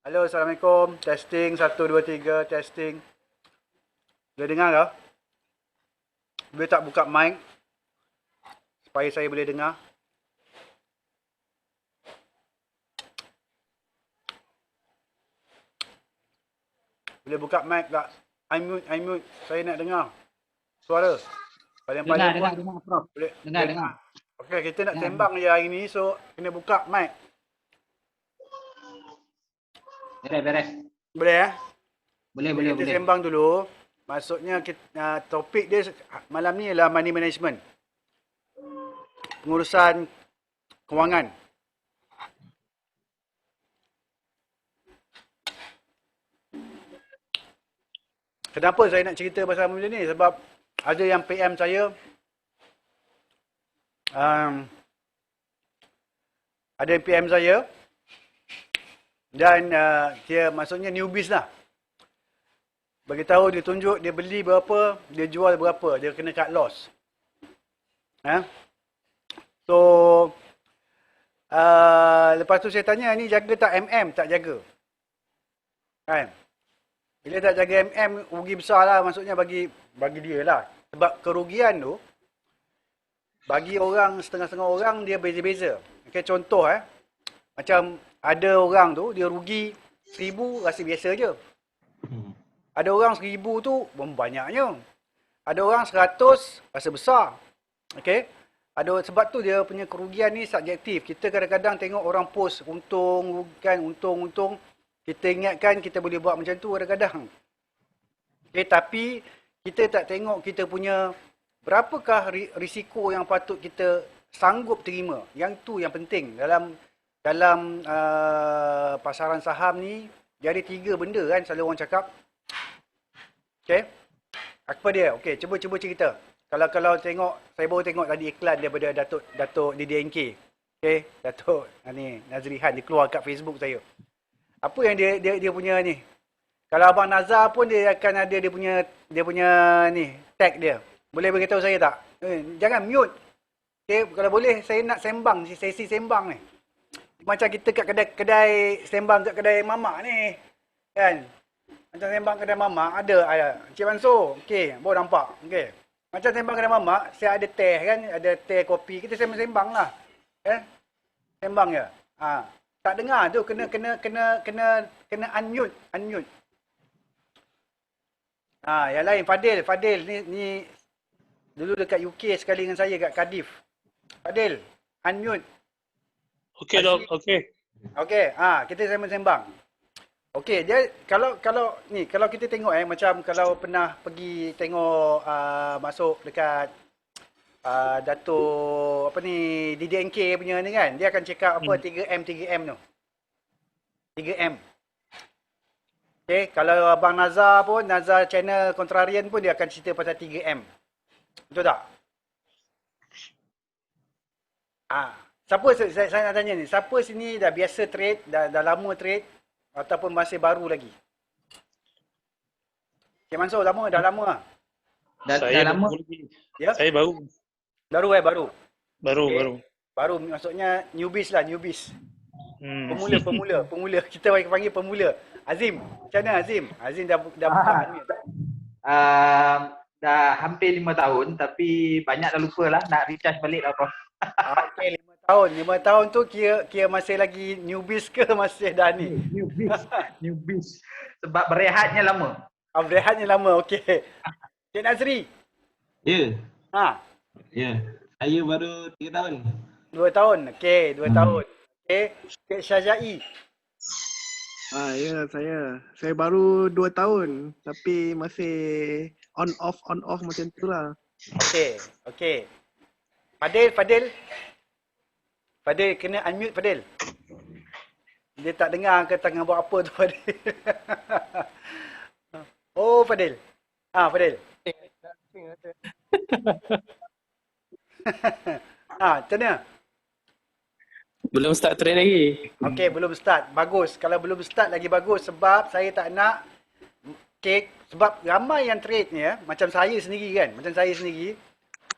Halo, Assalamualaikum. Testing, 1, 2, 3, testing. Boleh dengar tak? Boleh tak buka mic? Supaya saya boleh dengar. Boleh buka mic tak? Unmute. Saya nak dengar suara. Paling-paling pun Dengar, Prof. boleh Dengar. dengar. Okey, kita nak Dengar. sembang je hari ni, so kena buka mic. Beres. Boleh eh? Boleh. Kita sembang dulu. Maksudnya topik dia malam ni ialah money management. Pengurusan kewangan. Kenapa saya nak cerita pasal benda ni? Sebab ada yang PM saya, ada yang PM saya dan dia maksudnya newbies lah. Beritahu dia tunjuk dia beli berapa, dia jual berapa, dia kena cut loss. So lepas tu saya tanya, ni jaga tak MM? Tak jaga. Kan? Bila tak jaga MM, rugi besar lah, maksudnya bagi dia lah. Sebab kerugian tu, bagi orang, setengah-setengah orang, dia beza-beza. Okay, contoh macam ada orang tu, dia rugi 1,000, rasa biasa je. Ada orang 1,000 tu, banyaknya. Ada orang 100, rasa besar. Okay? Sebab tu dia punya kerugian ni subjektif. Kita kadang-kadang tengok orang post untung, kan, untung. Kita ingatkan kita boleh buat macam tu kadang-kadang. Okay, tapi kita tak tengok kita punya berapakah risiko yang patut kita sanggup terima. Yang tu yang penting dalam pasaran saham ni. Dia ada 3 benda kan selalu orang cakap. Okay. Apa dia? Okay, cuba cerita. Kalau tengok, saya baru tengok tadi iklan daripada Datuk DDNK. Okay, Datuk Nazrihan, dia keluar kat Facebook saya. Apa yang dia punya ni? Kalau Abang Nazar pun dia akan ada dia punya ni, tag dia. Boleh beritahu saya tak? Jangan mute. Okay, kalau boleh saya nak sembang, sesi sembang ni. Macam kita kat kedai sembang kat kedai mamak ni. Kan? Macam sembang kedai mamak ada Encik Mansur. Okey, baru nampak. Okey. Macam sembang kedai mamak, saya ada teh kan, ada teh kopi. Kita sembang lah. Kan? Sembang je. Tak dengar tu kena unmute. Yang lain Fadil ni dulu dekat UK sekali dengan saya kat Cardiff. Fadil, unmute. Okey dok, okey. Okey, kita sembang. Okey, dia kalau kita tengok macam kalau pernah pergi tengok masuk dekat Datuk DDNK punya ni kan, dia akan cakap apa 3M tu. 3M. Okey, kalau Abang Nazar pun, Nazar channel Contrarian pun dia akan cerita pasal 3M. Betul tak? Siapa saya nak tanya ni, siapa sini dah biasa trade, dah lama trade ataupun masih baru lagi? Cik Mansur dah lama lah. Dah lama. Ya? Saya baru. Baru. Baru. Baru maksudnya newbies. Pemula. Kita panggil pemula. Azim, macam mana Azim? Azim dah buka ni. Dah hampir 5 tahun tapi banyak dah lupa lah, nak recharge balik lah Prof. Okey, 5 tahun. 5 tahun tu kira masih lagi newbies ke masih dah ni? Newbies. Sebab berehatnya lama. Berehatnya lama, okey. Cik Nazri. Ya. Ya. Saya baru 3 tahun. 2 tahun. Okey, 2 tahun. Okey. Cik Syajai. Ya, saya baru 2 tahun tapi masih on off macam tu lah. Okey. Fadil kena unmute Fadil. Dia tak dengar ke tengah buat apa tu Fadil. Oh Fadil. Fadil. Macam mana? Belum start trade lagi. Okey, belum start. Bagus. Kalau belum start lagi bagus sebab saya tak nak sebab ramai yang trade ni macam saya sendiri kan.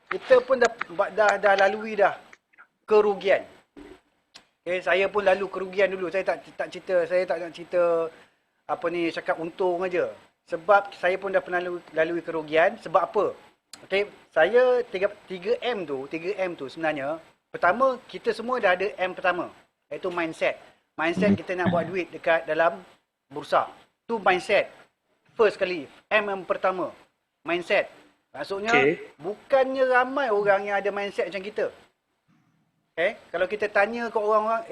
Kita pun dah lalui dah kerugian. Okay, saya pun lalu kerugian dulu. Saya tak cerita, saya tak nak cerita apa ni, cakap untung aja. Sebab saya pun dah pernah lalui kerugian. Sebab apa? Okay, saya 3M tu sebenarnya, pertama kita semua dah ada M pertama, iaitu mindset. Mindset kita nak buat duit dekat dalam bursa. Tu mindset. First kali, M yang pertama. Mindset. Maksudnya, bukannya ramai orang yang ada mindset macam kita. Kalau kita tanya ke orang-orang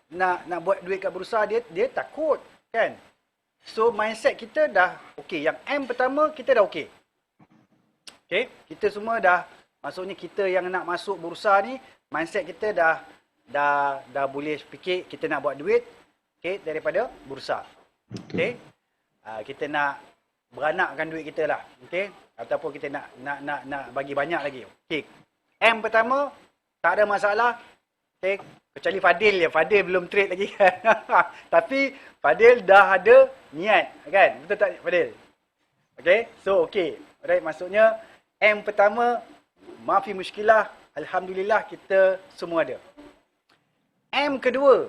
nak buat duit kat bursa, dia takut, kan? So mindset kita dah okey. Yang M pertama kita dah okey. Okey, kita semua dah, maksudnya kita yang nak masuk bursa ni, mindset kita dah boleh fikir kita nak buat duit, okey, daripada bursa. Okey. Kita nak beranakkan duit kita lah, okey, ataupun kita nak bagi banyak lagi. Okey. M pertama tak ada masalah. Okay. Kecuali Fadil je. Fadil belum trade lagi kan. Tapi Fadil dah ada niat kan. Betul tak Fadil? Okay. So okay. Alright. Maksudnya M pertama, maafi muskilah. Alhamdulillah kita semua ada. M kedua,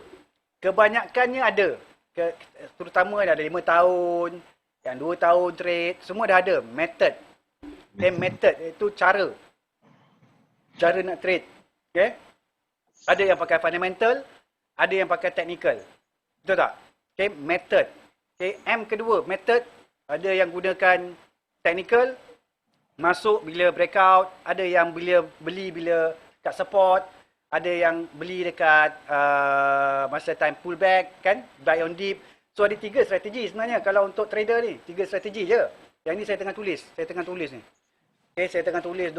kebanyakannya ada. Terutama dah ada 5 tahun, yang 2 tahun trade. Semua dah ada. Method. Okay. Method itu cara. Cara nak trade. Okay. Ada yang pakai fundamental, ada yang pakai technical. Betul tak? Okay, method. Okay, M kedua, method. Ada yang gunakan technical, masuk bila breakout. Ada yang beli bila kat support. Ada yang beli dekat masa time pullback, kan? Buy on dip. So ada 3 strategi sebenarnya kalau untuk trader ni. 3 strategi je. Yang ni saya tengah tulis. Ni. Okay, saya tengah tulis,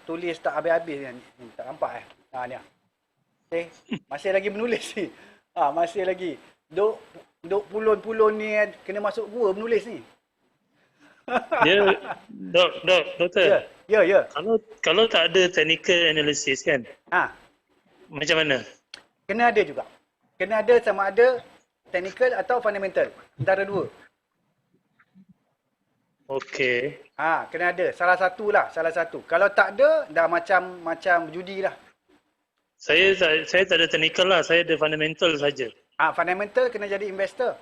tulis tak habis-habis ni. Tak nampak ni. Okay, masih lagi menulis ni. Masih lagi. Duk pulun-pulun ni kena masuk gua menulis ni. Doktor. Ya. Kalau tak ada technical analysis kan? Macam mana? Kena ada juga. Kena ada sama ada technical atau fundamental. Antara dua. Okey. Kena ada. Salah satu. Kalau tak ada, dah macam judi lah. Saya tak ada technical lah. Saya ada fundamental saja. Fundamental kena jadi investor.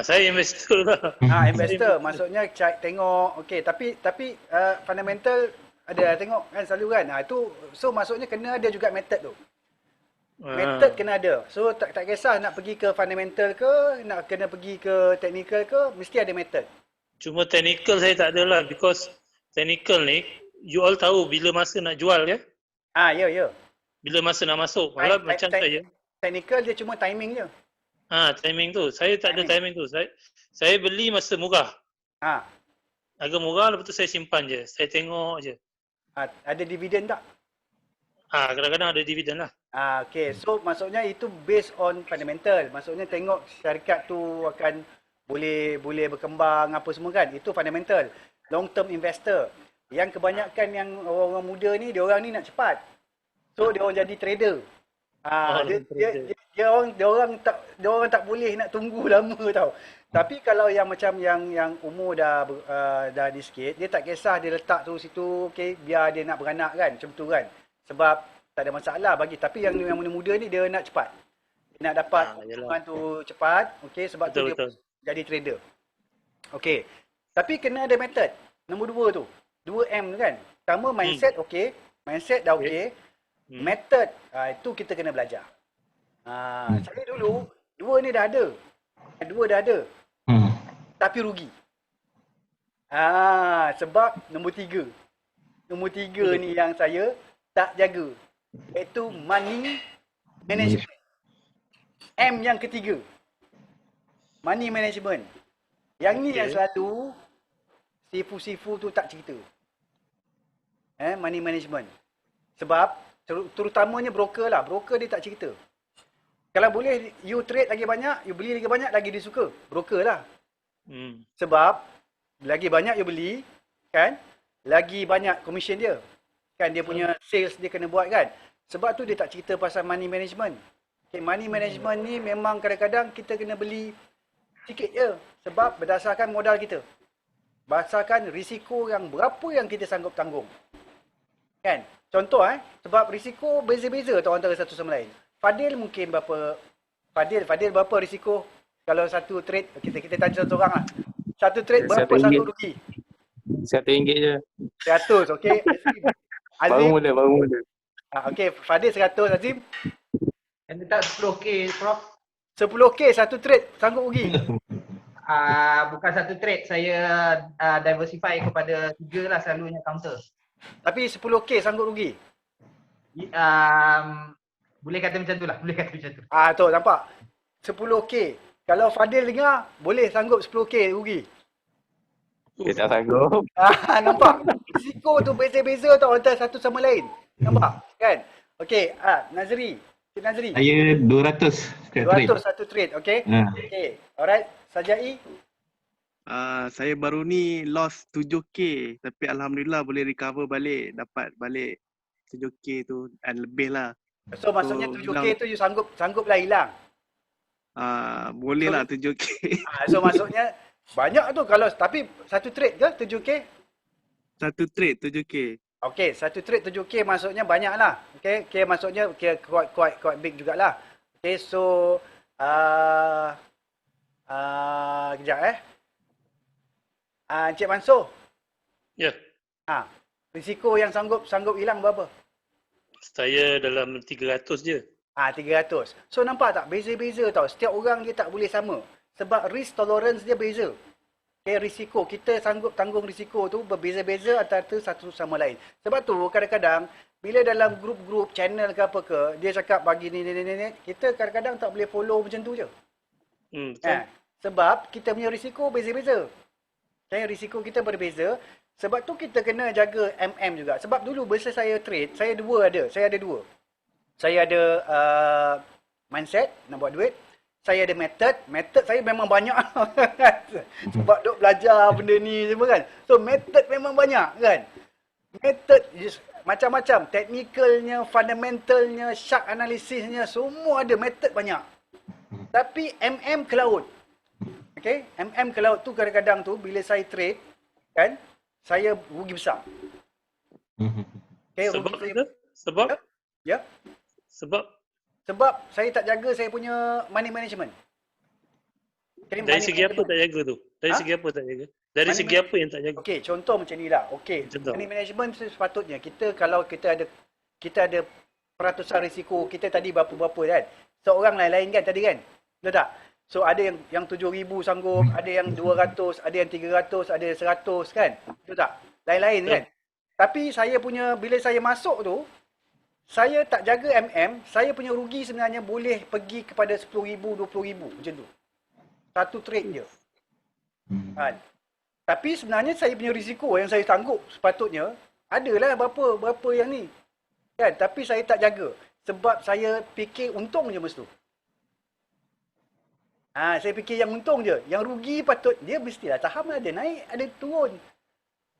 Saya investor lah. Investor. Maksudnya tengok. Okey, tapi fundamental ada tengok kan selalu kan. Itu so maksudnya kena ada juga method tu. Method kena ada. So tak kisah nak pergi ke fundamental ke, nak kena pergi ke technical ke, mesti ada method. Cuma technical saya tak ada lah. Because technical ni, you all tahu bila masa nak jual ya? Ya. Bila masa nak masuk. Malah macam saya. Technical dia cuma timing je. Timing tu. Saya tak ada timing tu. Saya beli masa murah. Harga murah, lepas tu saya simpan je. Saya tengok je. Ada dividen tak? Kadang-kadang ada dividen lah. Okay. So maksudnya itu based on fundamental. Maksudnya tengok syarikat tu akan boleh berkembang apa semua kan. Itu fundamental. Long term investor. Yang kebanyakan yang orang-orang muda ni, dia orang ni nak cepat. So dia orang jadi trader. Dia orang tak boleh nak tunggu lama tau. Tapi kalau yang macam yang umur dah ni sikit, dia tak kisah dia letak tu situ, okey, biar dia nak beranak kan, macam tu kan. Sebab tak ada masalah bagi, tapi yang muda-muda ni dia nak cepat. Dia nak dapat keuntungan tu cepat, okey, sebab betul, tu dia jadi trader. Okey. Tapi kena ada method. Nombor 2 tu. 2M tu kan. Pertama mindset okey, mindset dah okey. Method itu kita kena belajar. Saya dulu 2 ni dah ada. 2 dah ada. Tapi rugi. Sebab nombor 3. Nombor 3 ni yang saya tak jaga. Iaitu money management. M yang ketiga. Money management. Yang ni yang selalu sifu-sifu tu tak cerita. Money management. Sebab terutamanya broker lah. Broker dia tak cerita. Kalau boleh you trade lagi banyak, you beli lagi banyak, lagi dia suka. Broker lah. Sebab lagi banyak you beli, kan? Lagi banyak commission dia. Kan dia punya sales dia kena buat kan. Sebab tu dia tak cerita pasal money management. Okay, money management ni memang kadang-kadang kita kena beli sikit je. Sebab berdasarkan modal kita. Berdasarkan risiko yang berapa yang kita sanggup tanggung. Kan? Contoh sebab risiko beza-beza tau antara satu sama lain. Fadil mungkin berapa? Fadil berapa risiko kalau satu trade? Kita tanya satu orang lah. Satu trade berapa RM1. sanggup rugi? RM1 je. 100, okey. Baru Azim, mula. okey. Fadil 100, Azim. Yang letak 10k Prof. 10k satu trade sanggup rugi. Bukan satu trade, saya diversify kepada 3 lah selalunya counter. Tapi 10k sanggup rugi. Boleh kata macam tu lah, boleh kata macam tu. Tu nampak. 10k. Kalau Fadil dengar, boleh sanggup 10k rugi. Dia tak sanggup. Nampak? Risiko tu beza-beza tau antara satu sama lain. Nampak? Kan? Okey, Nazri. Cik Nazri. Saya 200 kat trade. 200 satu trade, okey? Okey. Alright, Sajai. Saya baru ni lost 7k tapi alhamdulillah boleh recover balik, dapat balik 7k tu dan lebih lah. So maksudnya 7k tu you sanggup lah hilang. Boleh lah 7k. So maksudnya banyak tu kalau tapi satu trade ke 7k? Satu trade 7k. Okey, satu trade 7k maksudnya banyak lah. Okey, maksudnya quite big jugalah. Okey, so kejap Encik Mansur. Ya. Risiko yang sanggup hilang berapa? Saya dalam 300 je. 300. So nampak tak? Beza-beza tau. Setiap orang dia tak boleh sama. Sebab risk tolerance dia beza. Okay, risiko. Kita sanggup tanggung risiko tu berbeza-beza antara satu sama lain. Sebab tu kadang-kadang bila dalam grup-grup channel ke apa ke, dia cakap bagi ni, kita kadang-kadang tak boleh follow macam tu je. Betul. Sebab kita punya risiko beza-beza. Okay, risiko kita berbeza. Sebab tu kita kena jaga MM juga. Sebab dulu bila saya trade, saya ada dua. Saya ada mindset nak buat duit. Saya ada method saya memang banyak. Sebab duk belajar benda ni semua kan. So method memang banyak kan. Method macam-macam. Technicalnya, fundamentalnya, shark analisisnya, semua ada method banyak. Tapi MM ke laut. Okay, MM ke laut tu kadang-kadang tu bila saya trade kan, saya rugi besar. Okay, Sebab? Ya. Sebab saya tak jaga saya punya money management. Dari segi apa tak jaga tu? Dari segi apa tak jaga? Dari segi apa yang tak jaga? Okey, contoh macam ni lah. Okey, money management sepatutnya kalau kita ada peratusan risiko kita tadi berapa-berapa kan. Seorang lain-lain kan tadi kan? Betul tak? So ada yang 7,000 sanggup, ada yang 200, ada yang 300, ada yang 100 kan? Betul tak? Lain-lain kan? Tapi saya punya bila saya masuk tu, saya tak jaga MM, saya punya rugi sebenarnya boleh pergi kepada 10,000, 20,000 macam tu. Satu trade je. Kan? Tapi sebenarnya saya punya risiko yang saya sanggup sepatutnya adalah berapa yang ni. Kan? Tapi saya tak jaga. Sebab saya fikir untung je mesti tu. Saya fikir yang untung je. Yang rugi patut, dia mestilah saham ada naik, ada turun.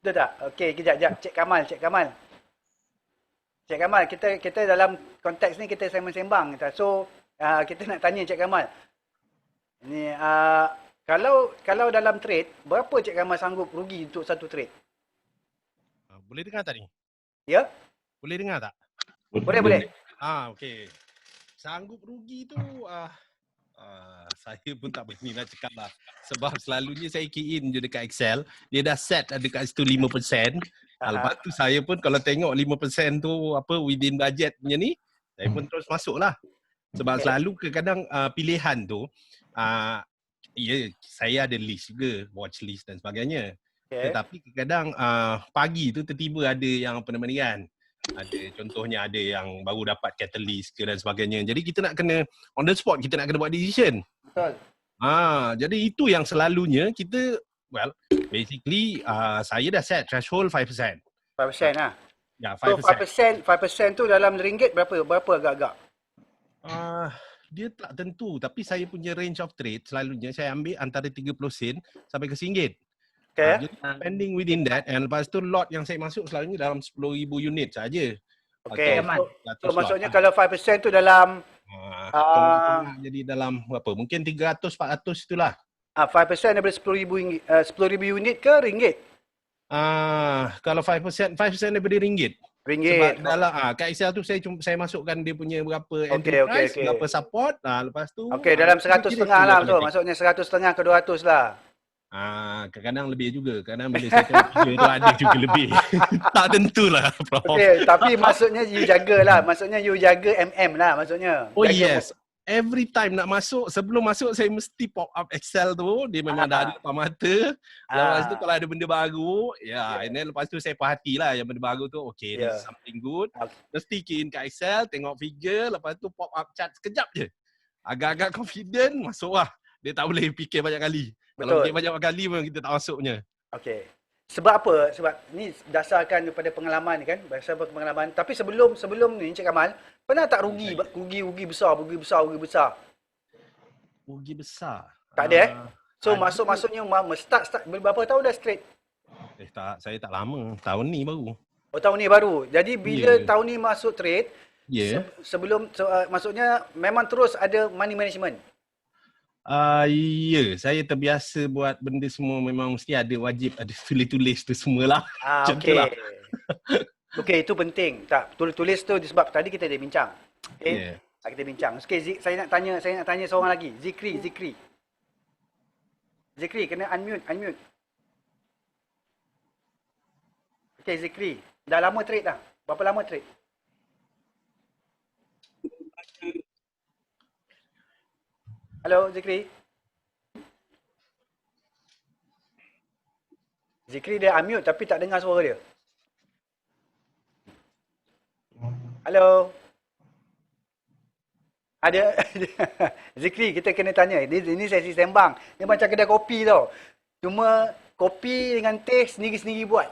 Betul tak? Okey, kejap. Cik Kamal, kita dalam konteks ni kita sembang-sembang. So, kita nak tanya Cik Kamal. Ni, kalau dalam trade, berapa Cik Kamal sanggup rugi untuk satu trade? Boleh dengar tak ni? Ya? Boleh dengar tak? Boleh. Okey. Sanggup rugi tu, saya pun tak berani nak cakap lah. Sebab selalunya saya key in je dekat Excel. Dia dah set dekat situ 5%. Lepas tu saya pun kalau tengok 5% tu within budget punya ni, saya pun terus masuk lah. Sebab selalu kadang-kadang pilihan tu, saya ada list juga, watch list dan sebagainya. Tetapi kadang-kadang pagi tu tiba-tiba ada yang ni kan. Contohnya ada yang baru dapat catalyst ke dan sebagainya. Jadi kita nak kena, on the spot kita nak kena buat decision. Betul. Jadi itu yang selalunya kita, basically saya dah set threshold 5%. 5% lah. Ya, 5%. 5%. 5% tu dalam ringgit berapa agak-agak? Dia tak tentu, tapi saya punya range of trade selalunya saya ambil antara 30 sen sampai ke RM1. Okay. Jadi depending within that, and lepas tu lot yang saya masuk selalunya dalam 10,000 unit saja. Okay. So maksudnya kalau 5% tu dalam jadi dalam berapa? Mungkin 300-400 itulah. 5% daripada 10,000 unit ke ringgit? Kalau 5% daripada ringgit. RM. dalam kat Excel tu saya masukkan dia punya berapa entry Okey, price, okey. berapa support. Lepas tu Okey, dalam itu 100 kira setengah lah betul. automatic. Maksudnya 100 setengah ke 200 lah. Kadang-kadang lebih juga. Kadang bila saya tengok figure tu ada juga lebih. Tak tentulah, Prof. Okey, tapi maksudnya you jagalah. Maksudnya you jaga lah maksudnya. Oh Jaga yes. Every time nak masuk, sebelum masuk saya mesti pop up Excel tu. Dia memang dah ada depan mata. Lepas tu kalau ada benda baru, and then lepas tu saya perhatilah yang benda baru tu. Okay, this is something good. Mesti key in kat Excel, tengok figure. Lepas tu pop up chart sekejap je. Agak-agak confident, masuk lah. Dia tak boleh fikir banyak kali. Kalau fikir banyak kali memang kita tak masuknya. Okey. Sebab apa? Sebab ni dasarkan daripada pengalaman kan, berdasarkan pengalaman. Tapi sebelum ni Encik Kamal, pernah tak rugi besar? Rugi besar? Tak ada So masuknya start berapa tahun dah straight? Tak, saya tak lama. Tahun ni baru. Oh, tahun ni baru. Jadi bila tahun ni masuk trade, sebelum maksudnya memang terus ada money management. Saya terbiasa buat benda semua, memang mesti ada, wajib ada tulis-tulis tu semualah. Okey. Okey, itu penting. Tak, tulis tu sebab tadi kita dah bincang. Okey. Kita bincang. Okey, saya nak tanya seorang lagi. Zikri, kena unmute. Okey, Zikri. Dah lama trade dah. Berapa lama trade? Hello, Zikri. Zikri dia unmute tapi tak dengar suara dia. Hello. Ada Zikri, kita kena tanya. Ini sesi sembang. Dia macam kedai kopi tau. Cuma kopi dengan teh sendiri-sendiri buat.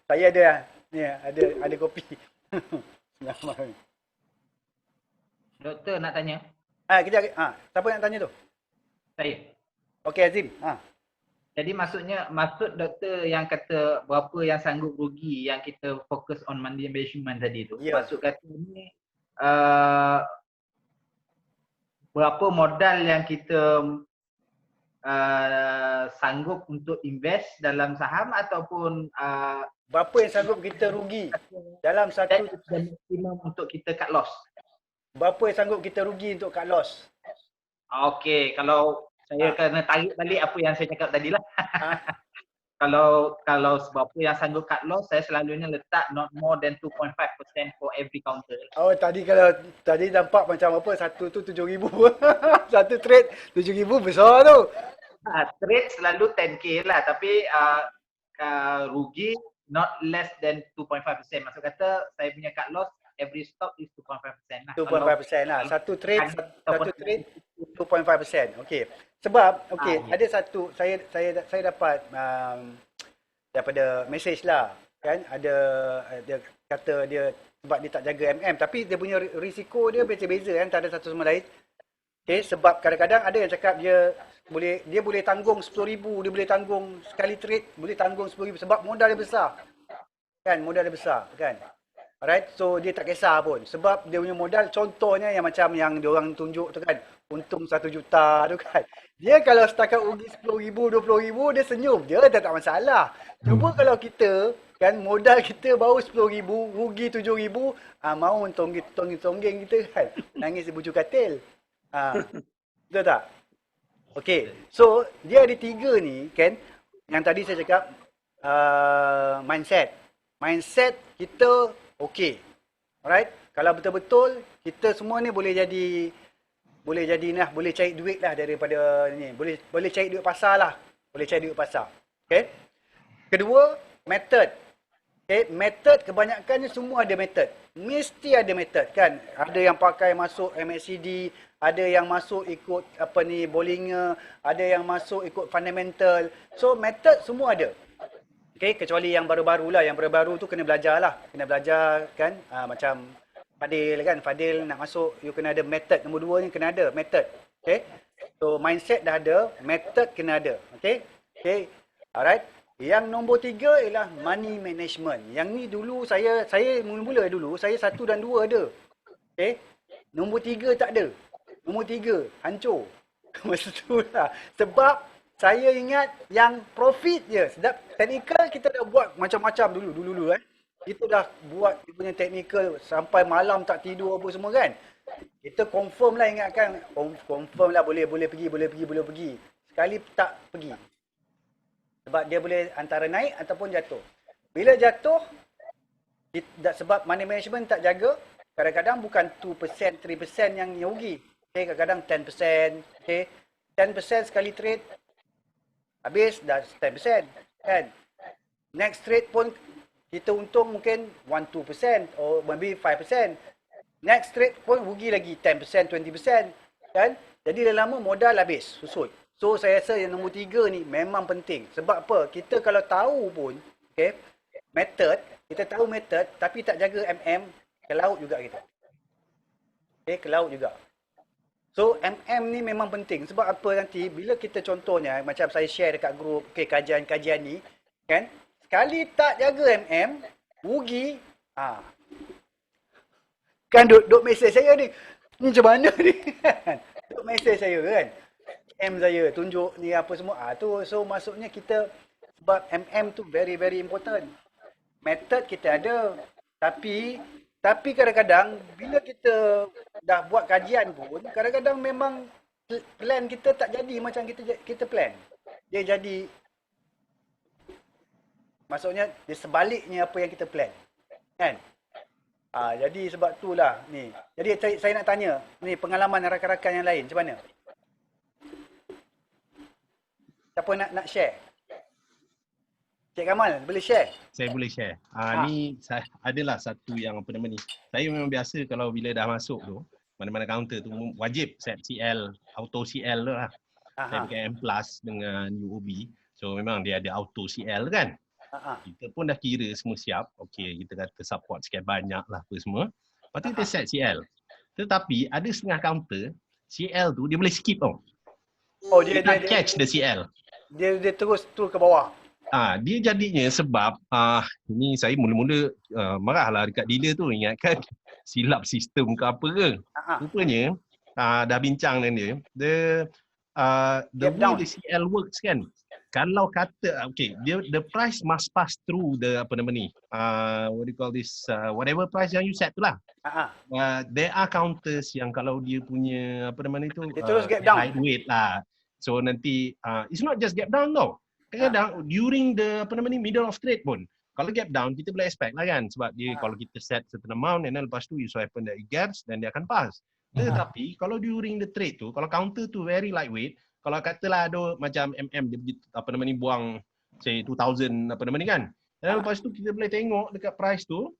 Saya ada kopi. Doktor nak tanya. Kejap. Siapa nak tanya tu? Saya. Okey, Azim. Jadi maksud doktor yang kata berapa yang sanggup rugi yang kita fokus on money management tadi tu. Maksud kata ni berapa modal yang kita sanggup untuk invest dalam saham ataupun berapa yang sanggup kita rugi dalam satu maksimum untuk kita cut loss. Berapa yang sanggup kita rugi untuk cut loss? Okey, kalau saya kena tarik balik apa yang saya cakap tadi lah. Kalau berapa yang sanggup cut loss, saya selalunya letak not more than 2.5% for every counter. Oh, tadi nampak macam apa, satu tu 7,000. Satu trade 7,000 besar tu. Trade selalu 10k lah, tapi rugi not less than 2.5%. Maksud kata saya punya cut loss every stop is 2.5% lah. 2.5% lah. Satu trade 2.5%. Okey. Sebab ada satu saya dapat daripada message lah kan, ada kata dia sebab dia tak jaga tapi dia punya risiko dia beza-beza kan, tak ada satu sama lain. Okey, sebab kadang-kadang ada yang cakap dia boleh tanggung 10,000, dia boleh tanggung sekali trade boleh tanggung 10,000 sebab modal dia besar. Kan, modal dia besar kan. Alright, so dia tak kisah pun sebab dia punya modal, contohnya yang macam yang diorang tunjuk tu kan, untung 1 juta tu kan. Dia kalau setakat rugi 10,000, 20,000 dia senyum je, tak masalah. Cuba kalau kita kan modal kita baru 10,000, rugi 7,000, mau tonggeng kita kan. Nangis di bujur katil. Betul tak? Okey, so dia ada 3 ni kan. Yang tadi saya cakap mindset kita okey. Alright? Kalau betul-betul kita semua ni boleh cari duit lah daripada ni. Boleh cari duit pasar lah. Okey? Kedua, method. Okey, method kebanyakannya semua ada method. Mesti ada method kan. Ada yang pakai masuk MACD, ada yang masuk ikut Bollinger, ada yang masuk ikut fundamental. So method semua ada. Okay, kecuali yang baru-baru lah. Yang baru-baru tu kena belajar lah. Kena belajar kan. Macam Fadil kan. Fadil nak masuk, you kena ada method. Nombor 2 ni kena ada method. Okay. So mindset dah ada, method kena ada. Okay. Okay. Alright. Yang nombor 3 ialah money management. Yang ni dulu saya mula-mula dulu, saya 1 dan 2 ada. Okay. Nombor 3 tak ada. Nombor 3 hancur. Masa tu lah. Sebab saya ingat yang profit je. Sedap technical kita dah buat macam-macam dulu kan. Kita dah buat dia punya technical sampai malam tak tidur apa semua kan. Kita confirm lah, ingatkan confirm lah boleh pergi. Sekali tak pergi. Sebab dia boleh antara naik ataupun jatuh. Bila jatuh, sebab money management tak jaga, kadang-kadang bukan 2%, 3% yang rugi. Okay, kadang-kadang 10%. Okay. 10% sekali trade, habis dah 10%. Kan? Next trade pun kita untung mungkin 1-2% or maybe 5%. Next trade pun rugi lagi 10%, 20%. Kan? Jadi dah lama modal habis, susut. So saya rasa yang nombor 3 ni memang penting. Sebab apa? Kita kalau tahu pun, okay, method, kita tahu method tapi tak jaga ke laut juga kita. Okay, ke laut juga. So ni memang penting. Sebab apa nanti bila kita contohnya macam saya share dekat grup, okay, kajian-kajian ni, kan? Sekali tak jaga rugi. Kan duk mesej saya ni. Ni macam mana ni? Duk mesej saya kan. Saya tunjuk ni apa semua. Tu so maksudnya kita, sebab tu very very important. Method kita ada, tapi kadang-kadang bila kita dah buat kajian pun, kadang-kadang memang plan kita tak jadi macam kita plan. Dia jadi, maksudnya dia sebaliknya apa yang kita plan. Kan? Jadi sebab itulah ni. Jadi saya nak tanya, ni pengalaman rakan-rakan yang lain macam mana? Siapa nak share? Cik Kamal, boleh share? Saya boleh share. Ni adalah satu yang apa nama ni. Saya memang biasa kalau bila dah masuk tu, mana-mana counter tu wajib set CL, auto CL tu lah. Saya pakai M Plus dengan UOB. So memang dia ada auto CL kan. Kita pun dah kira semua siap. Okey, kita kata support sekian banyak lah apa semua. Lepas tu kita set CL. Tetapi ada setengah counter, CL tu dia boleh skip tau. Oh, dia catch the CL. Dia terus ke bawah. Dia jadinya sebab ini saya mula-mula marahlah dekat dealer tu, ingatkan silap sistem ke apa ke. Rupanya dah bincang dengan dia. The way the CL works kan. Kalau kata the price must pass through the apa nama ni. What do you call this, whatever price yang you set tu lah. There are counters yang kalau dia punya apa nama ni tu terus gap down. Lightweight lah. So nanti it's not just gap down tau. Kadang-kadang during the apa nama ni middle of trade pun, kalau gap down kita boleh expect lah kan, sebab dia kalau kita set certain amount and then lepas tu you so happen that it gaps, then dia akan pass. Tetapi kalau during the trade tu, kalau counter tu very lightweight, kalau katalah ada macam dia apa nama ni buang say 2000 apa nama ni kan, dan lepas tu kita boleh tengok dekat price tu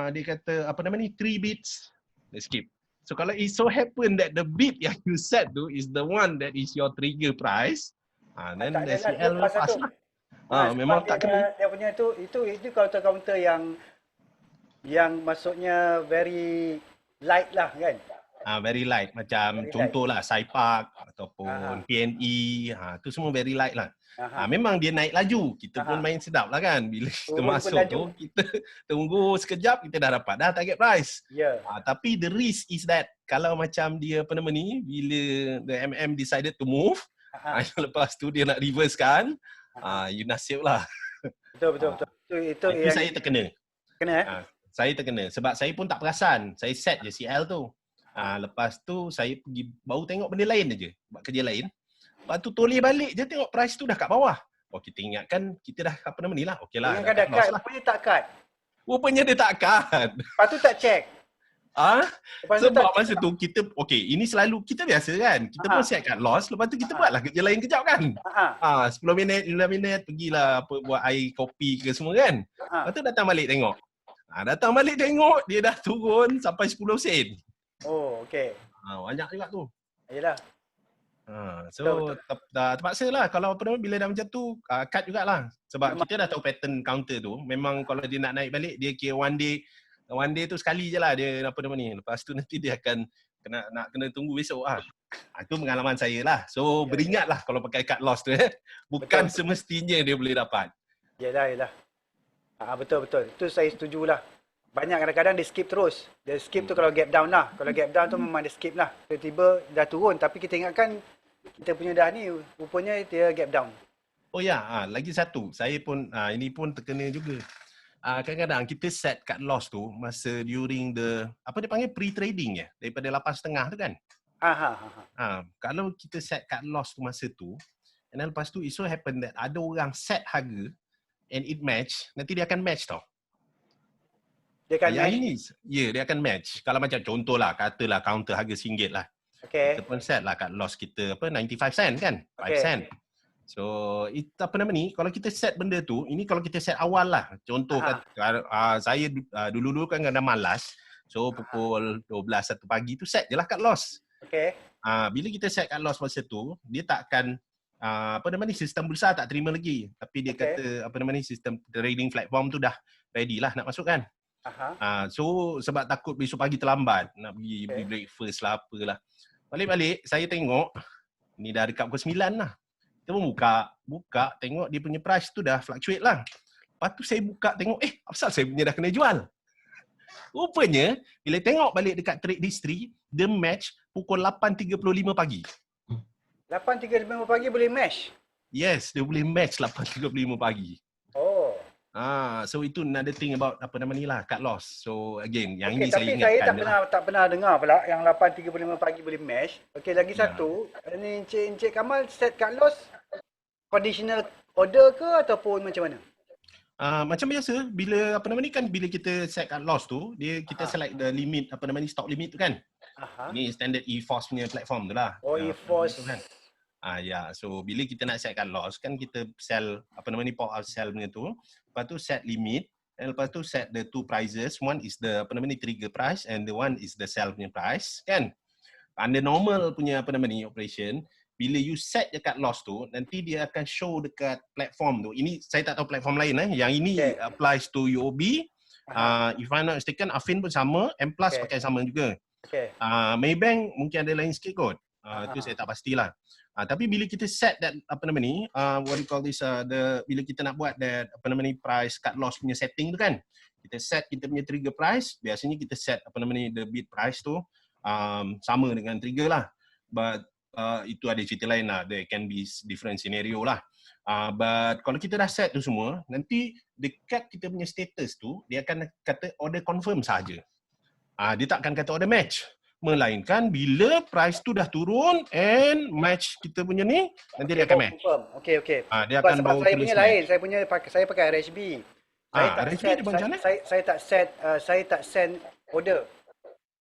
dia kata apa nama ni 3 bits, let's skip. So kalau it so happen that the bid yang you set tu is the one that is your trigger price, then the CL pass lah. Memang tak kena. Dia punya itu counter yang maksudnya very light lah kan. Very light, macam contohlah Saipak ataupun PNE, tu semua very light lah. Memang dia naik laju, kita pun main sedap lah kan. Bila kita masuk tu, kita tunggu sekejap, kita dah dapat dah target price. Tapi the risk is that kalau macam dia apa nama ni, bila the decided to move, lepas tu dia nak reverse kan, you nasib lah. Betul. Itu yang saya terkena. Saya terkena sebab saya pun tak perasan, saya set je CL tu. Lepas tu saya pergi baru tengok benda lain aja, buat kerja lain. Lepas tu toleh balik je tengok price tu dah kat bawah. Kita ingatkan kita dah apa nama ni lah. Okeylah. Ingatkan dah cut, rupanya tak cut. Rupanya dia tak cut. Lepas tu tak check. Sebab masa tu kita ini selalu kita biasa kan. Kita pun set cut loss, lepas tu kita buatlah kerja lain kejap kan. 10 minit, 15 minit pergilah apa buat air kopi ke semua kan. Lepas tu datang balik tengok. Dia dah turun sampai 10 sen. Oh, okey. Banyak juga tu. Yalah. So terpaksa lah kalau apa nama bila dah macam tu cut jugalah. Sebab kita dah tahu pattern counter tu. Memang kalau dia nak naik balik dia kira one day tu sekali je lah dia apa nama ni. Lepas tu nanti dia akan kena tunggu besok lah. Itu pengalaman saya lah. So beringatlah kalau pakai cut loss tu bukan semestinya dia boleh dapat. Yalah. Betul. Itu saya setujulah. Banyak kadang-kadang dia skip terus. Dia skip tu kalau gap down lah. Kalau gap down tu memang dia skip lah. Tiba-tiba dah turun tapi kita ingatkan kita punya dah ni rupanya dia gap down. Oh ya, lagi satu. Saya pun ini pun terkena juga. kadang-kadang kita set cut loss tu masa during the, apa dia panggil, pre-trading ya, daripada 8.5 tu kan. Kalau kita set cut loss tu masa tu, and then lepas tu it so happen that ada orang set harga and it match, nanti dia akan match tau. Dia akan Yang match. ini, dia akan match. Kalau macam contohlah, katalah counter harga RM1 lah. Okay. Kita pun set lah cut loss kita 95 sen kan? 5 Okay. sen. So, apa nama ni, kalau kita set benda tu, ini kalau kita set awal lah. Contoh, saya dulu-dulu kan kadang malas. So, pukul 12, 1 pagi tu set je lah cut loss. Okay. Bila kita set cut loss masa tu, dia tak akan, apa nama ni, sistem bursa tak terima lagi. Tapi dia kata, apa nama ni, sistem trading platform tu dah ready lah nak masuk kan. So, sebab takut besok pagi terlambat, nak pergi beli breakfast lah, apalah. Balik-balik, saya tengok, ni dah dekat pukul 9 lah. Kita pun buka, tengok dia punya price tu dah fluctuate lah. Lepas tu saya buka tengok, apasal saya punya dah kena jual? Rupanya, bila tengok balik dekat trade history, dia match pukul 8.35 pagi. 8.35 pagi boleh match? Yes, dia boleh match 8.35 pagi. Oh. So itu another thing about apa nama ni lah, cut loss. So again, yang ini tapi saya ingatkan. Tapi saya tak pernah dengar pula yang 8.35 pagi boleh match. Okey, lagi satu, ni Encik Kamal set cut loss conditional order ke ataupun macam mana? Macam biasa, bila apa nama ni kan, bila kita set cut loss tu, kita select the limit, apa nama ni, stop limit tu kan. Ini standard eForce punya platform tu lah. Oh, eForce. Kan. So bila kita nak set cut loss kan, kita sell, apa nama ni, pop out sell punya tu. Lepas tu set limit, dan lepas tu set the two prices. One is the, apa nama ni, trigger price and the one is the sell punya price kan. Under normal punya, apa nama ni, operation, bila you set je cut loss tu, nanti dia akan show dekat platform tu. Ini saya tak tahu platform lain Yang ini applies to UOB. If I'm not mistaken, Affin pun sama, M Plus pakai sama juga. Maybank mungkin ada lain sikit kot. Itu saya tak pastilah. Tapi bila kita set that, apa nama ni, what do you call this, bila kita nak buat that, apa nama ni, price cut loss punya setting tu kan, kita set kita punya trigger price, biasanya kita set, apa nama ni, the bid price tu sama dengan trigger lah. But itu ada cerita lain lah, there can be different scenario lah. But kalau kita dah set tu semua, nanti dekat kita punya status tu, dia akan kata order confirm saja. Dia tak akan kata order match. Melainkan bila price tu dah turun and match kita punya ni, nanti dia akan match. Okey. Dia akan sebab bawa saya tulis punya match. lain, saya pakai RHB. RHB dia macam mana? Saya tak send order.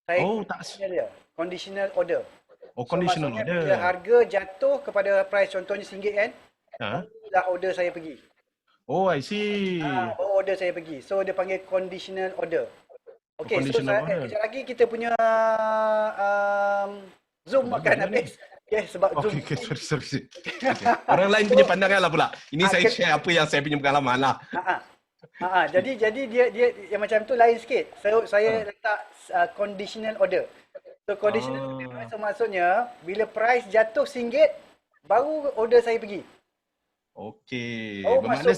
Saya tak dia. Conditional order. Conditional maksudnya order. Bila harga jatuh kepada price contohnya RM1 kan, dah order saya pergi. I see. Order saya pergi. So dia panggil conditional order. Okey, so kejap lagi kita punya Zoom akan habis. Sebab Zoom. Sorry. Orang lain punya pandangan lah pula. Ini saya share apa yang saya punya pengalaman lah. Jadi dia yang macam tu lain sikit. Saya letak conditional order. So conditional order so maksudnya bila price jatuh RM1 baru order saya pergi. Okey. Bermakna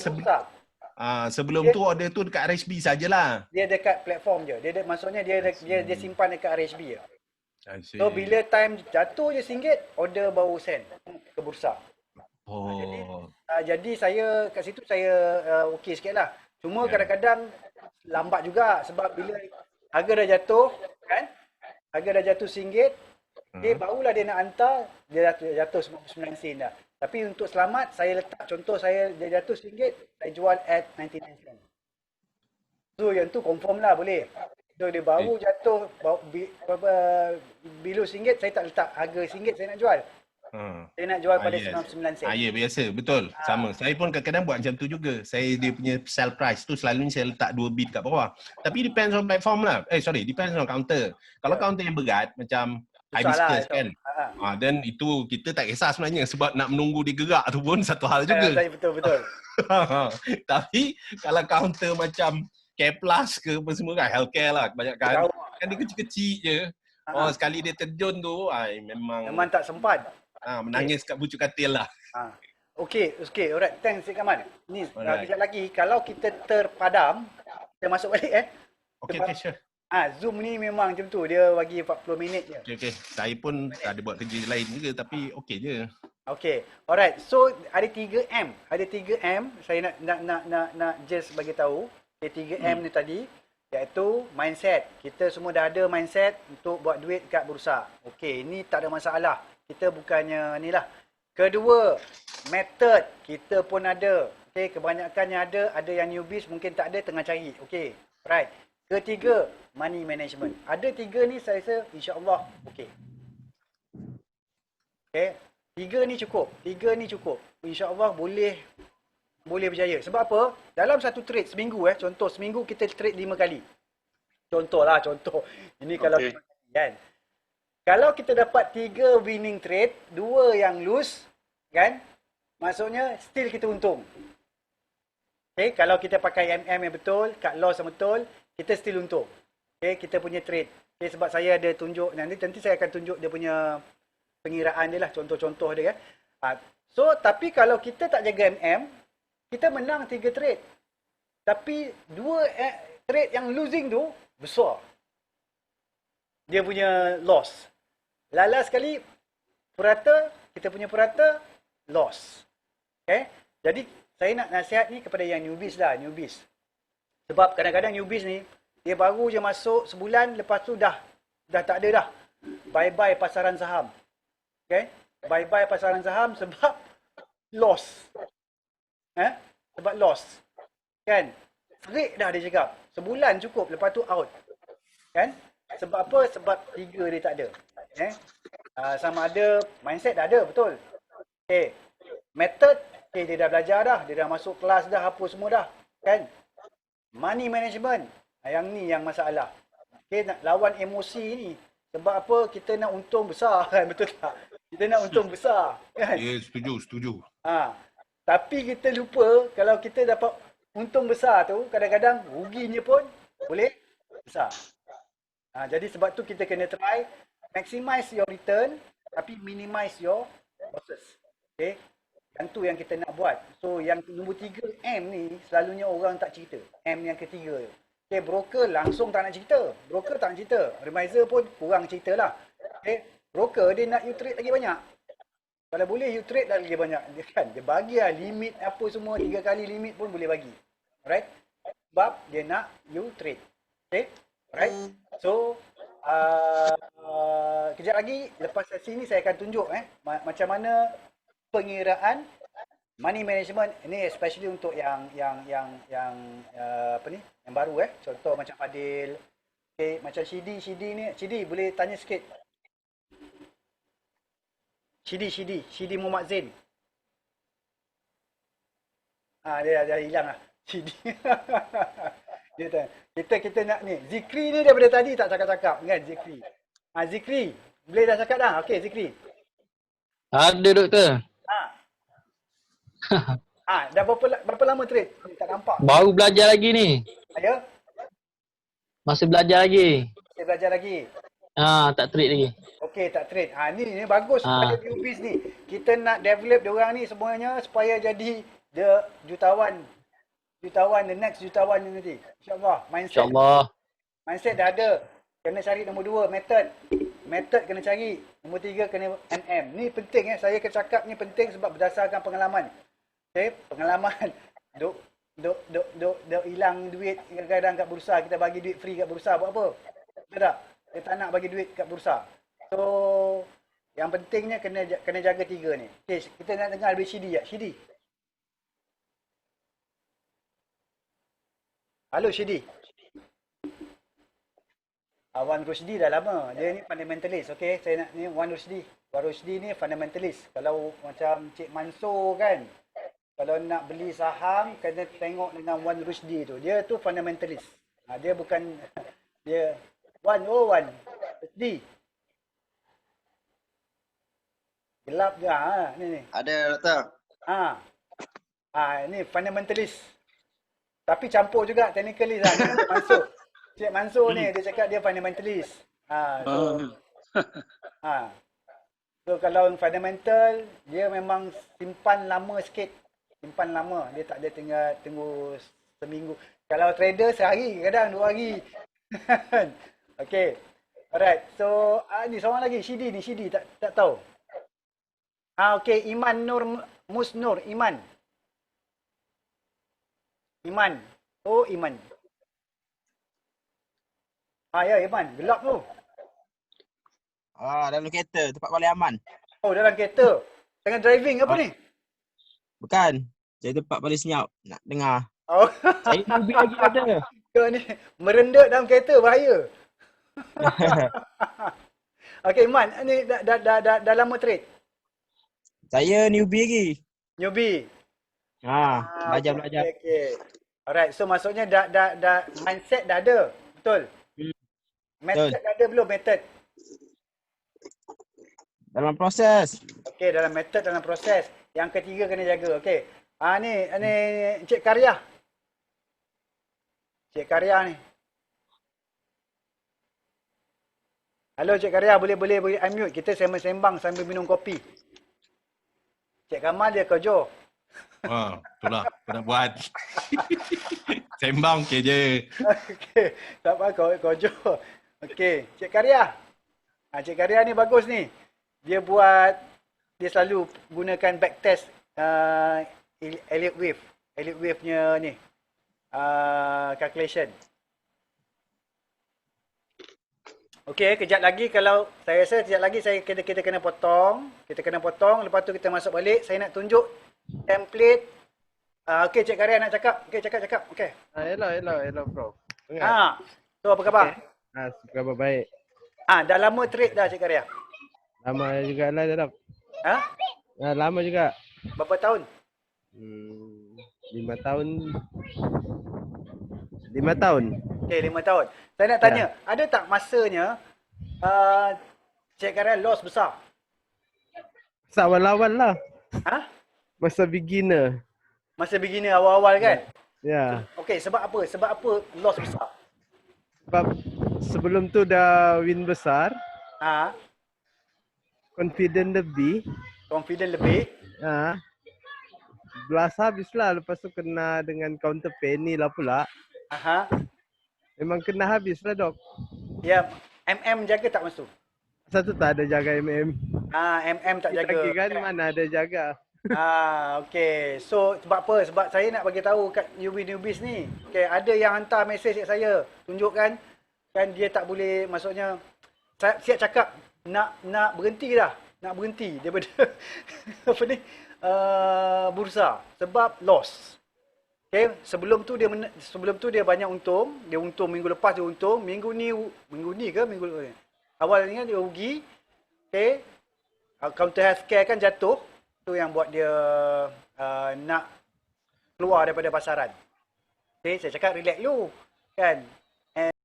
sebelum tu order tu dekat RHB sajalah. Dia dekat platform je. Maksudnya dia simpan dekat RHB je. So bila time jatuh je RM1, order baru send ke bursa. Jadi saya kat situ saya okey sikitlah. Cuma kadang-kadang lambat juga sebab bila harga dah jatuh kan? Harga dah jatuh RM1, barulah dia nak hantar, dia jatuh 99 sen dah. Tapi untuk selamat, saya letak contoh dia jatuh RM1, saya jual at 99 sen. So yang tu confirm lah boleh. So dia baru jatuh, below RM1, saya tak letak harga RM1 saya nak jual. Saya nak jual pada 99 sen. Ya, biasa. Betul. Sama. Saya pun kadang-kadang buat macam tu juga. Dia punya sell price tu selalunya saya letak 2 bid kat bawah. Tapi depends on platform lah. Depends on counter. Kalau counter yang berat, macam hibiscus kan. Dan itu kita tak kisah sebenarnya sebab nak menunggu dia gerak tu pun satu hal juga. Betul. Tapi kalau counter macam Care Plus ke apa semua kan, healthcare lah kebanyakan. Kan dia kecil-kecil je. Sekali dia terjun tu, memang tak sempat. Menangis kat bucu katil lah. Okey. Alright. Thanks, Cik Kamal. Ni, kejap lagi. Kalau kita terpadam, kita masuk balik Okey, sure. Zoom ni memang macam tu. Dia bagi 40 minit je. Okey. Saya pun tak ada buat kerja lain juga tapi okey je. Okey. Alright. So, ada 3M. Saya nak just bagi tahu. K3M ni tadi, iaitu mindset. Kita semua dah ada mindset untuk buat duit kat bursa. Okey, ini tak ada masalah. Kita bukannya ni lah. Kedua, method. Kita pun ada. Okey, kebanyakannya ada yang newbies mungkin tak ada, tengah cari. Okey, right. Ketiga, money management. Ada 3 ni saya rasa insya-Allah okey. Okey, 3 ni cukup. 3 ni cukup. Insya-Allah boleh berjaya. Sebab apa? Dalam satu trade seminggu contoh seminggu kita trade 5 kali. Contoh. Ini kalau kan. Kalau kita dapat 3 winning trade, 2 yang lose, kan? Maksudnya still kita untung. Okay, kalau kita pakai MM yang betul, cut loss yang betul, kita still untung. Okay, kita punya trade. Okay, sebab saya ada tunjuk, nanti saya akan tunjuk dia punya pengiraan dia lah, contoh-contoh dia kan. So, tapi kalau kita tak jaga MM, kita menang 3 trade. Tapi 2 trade yang losing tu, besar. Dia punya loss. Lala sekali, kita punya purata, loss. Okay? Jadi, saya nak nasihat ni kepada yang newbies lah, newbies. Sebab kadang-kadang newbies ni, dia baru je masuk sebulan, lepas tu dah tak ada dah. Bye-bye pasaran saham. Okay? Bye-bye pasaran saham sebab loss. Sebab loss. Kan? Serik dah dia cakap. Sebulan cukup, lepas tu out. Kan? Sebab apa? Sebab 3 dia tak ada. Sama ada, mindset dah ada, betul. Okay. Method, dia dah belajar dah. Dia dah masuk kelas dah, apa semua dah. Kan? Money management. Yang ni yang masalah. Okay, nak lawan emosi ni. Sebab apa? Kita nak untung besar. Kan? Betul tak? Kita nak untung besar. Kan? Ya, setuju. Tapi kita lupa kalau kita dapat untung besar tu, kadang-kadang ruginya pun boleh besar. Jadi sebab tu kita kena try maximize your return tapi minimize your losses. Okay? Yang tu yang kita nak buat. So yang nombor 3 M ni selalunya orang tak cerita. M yang ketiga tu. Okay, broker langsung tak nak cerita. Broker tak nak cerita. Remiser pun kurang cerita lah. Okay? Broker dia nak you trade lagi banyak. Kalau boleh you trade lagi banyak. Dia bagi lah limit apa semua. 3 kali limit pun boleh bagi. Alright? Sebab dia nak you trade. Okay? Alright? So, kejap lagi lepas sesi ni saya akan tunjuk macam mana pengiraan money management ini, especially untuk yang apa ni, yang baru contoh macam Fadil. Okay, macam Shidi ni. Shidi boleh tanya sikit. Shidi Muhammad Zain. Dia dah hilang lah. Shidi. Dia tanya. Kita nak ni. Zikri ni daripada tadi tak cakap-cakap kan, Zikri. Zikri, boleh dah cakap dah. Okey, Zikri. Ada, doktor. Dah berapa lama trade? Tak nampak. Baru belajar lagi ni. Ya? Masih belajar lagi. Masih belajar lagi. Tak trade lagi. Okey, tak trade. Ni bagus pada newbies ni. Kita nak develop diorang ni semuanya supaya jadi the jutawan, the next jutawan ni nanti. InsyaAllah. Mindset. InsyaAllah. Mindset dah ada. Kena cari nombor 2, method. Method kena cari. Nombor 3 kena MM. Ni penting saya akan cakap ni penting sebab berdasarkan pengalaman. Okay, pengalaman. Duk hilang duit kadang-kadang kat bursa. Kita bagi duit free kat bursa. Buat apa? Betul tak? Dia tak nak bagi duit kat bursa. So, yang pentingnya kena jaga 3 ni. Okay, kita nak dengar dari Shidi ya. Shidi. Halo Shidi. Wan Rusdi dah lama. Dia ni fundamentalist. Okey, saya nak ni Wan Rusdi. Wan Rusdi ni fundamentalist. Kalau macam Cik Mansur kan, kalau nak beli saham kena tengok dengan Wan Rusdi tu. Dia tu fundamentalist. Dia bukan dia Wan Rusdi. Gelap je ni. Ada, doktor. Ni fundamentalist. Tapi campur juga technicalist lah. Cik Mansur. Cik Mansur ni dia cakap dia fundamentalist. So kalau fundamental dia memang simpan lama sikit. Simpan lama. Dia tak ada tunggu seminggu. Kalau trader sehari, kadang 2 hari. Okay. Alright. So ni seorang lagi Shidi tak tahu. Okay, Iman Nur Musnur Iman. Oh, Iman. Ya Iman, gelap tu. Dalam kereta, tempat paling aman. Oh, dalam kereta. Tengah driving apa ni? Bukan. Jadi tempat paling senyap nak dengar. Oh, Saya newbie lagi ada. kau ni merendet dalam kereta bahaya. Okey Iman, ni dah lama trade? Saya newbie lagi. Newbie. Belajar-belajar. Okay. Alright, so maksudnya dah mindset dah ada. Betul? Method Betul. dah ada belum method? Dalam proses. Okey, dalam method, dalam proses. Yang ketiga kena jaga. Okey. Ni Encik Karya. Encik Karya ni. Halo Encik Karya, boleh unmute. Kita sembang sambil minum kopi. Cik Kamal dia kerja. Itulah kau nak buat. Sembang ke je. Okey, tak apa kau kerja. Okey, Cik Karya. Cik Karya ni bagus ni. Dia selalu gunakan backtest Elliott Wave. Elliott Wave-nya ni. Calculation. Okey, kejap lagi kalau saya rasa kejap lagi kita kena potong. Kita kena potong, lepas tu kita masuk balik. Saya nak tunjuk template. Okey, Cik Karya nak cakap. Okey, cakap. Okey. Hello bro. So apa khabar? Khabar baik. Dah lama trade dah Cik Karya? Lama juga lah Dok. Lama juga. Berapa tahun? 5 tahun. 5 tahun. Okey, 5 tahun. Saya nak tanya, ada tak masanya Cik Karya loss besar? Masa awal-awal lah. Masa beginner. Masa beginner awal-awal kan? Ya. Okey, sebab apa? Sebab apa loss besar? Sebab sebelum tu dah win besar. Confident lebih. Belas habis lah. Lepas tu kena dengan counter penny lah pula. Memang kena habis lah Dok. Ya, MM jaga tak masa tu? Satu tak ada jaga MM. MM tak jaga. Lagi kan mana ada jaga. Okey. So sebab apa? Sebab saya nak bagi tahu kat newbies ni. Okey, ada yang hantar mesej kat saya. Tunjukkan kan dia tak boleh, maksudnya siap cakap nak berhenti dah. Nak berhenti daripada apa ni? Bursa sebab loss. Okey, sebelum tu dia banyak untung. Dia untung minggu lepas, dia untung. Minggu ni ke minggu awal ni kan dia rugi. Okey. Counter healthcare kan jatuh. Tu yang buat dia nak keluar daripada pasaran. Okay, saya cakap relax dulu kan.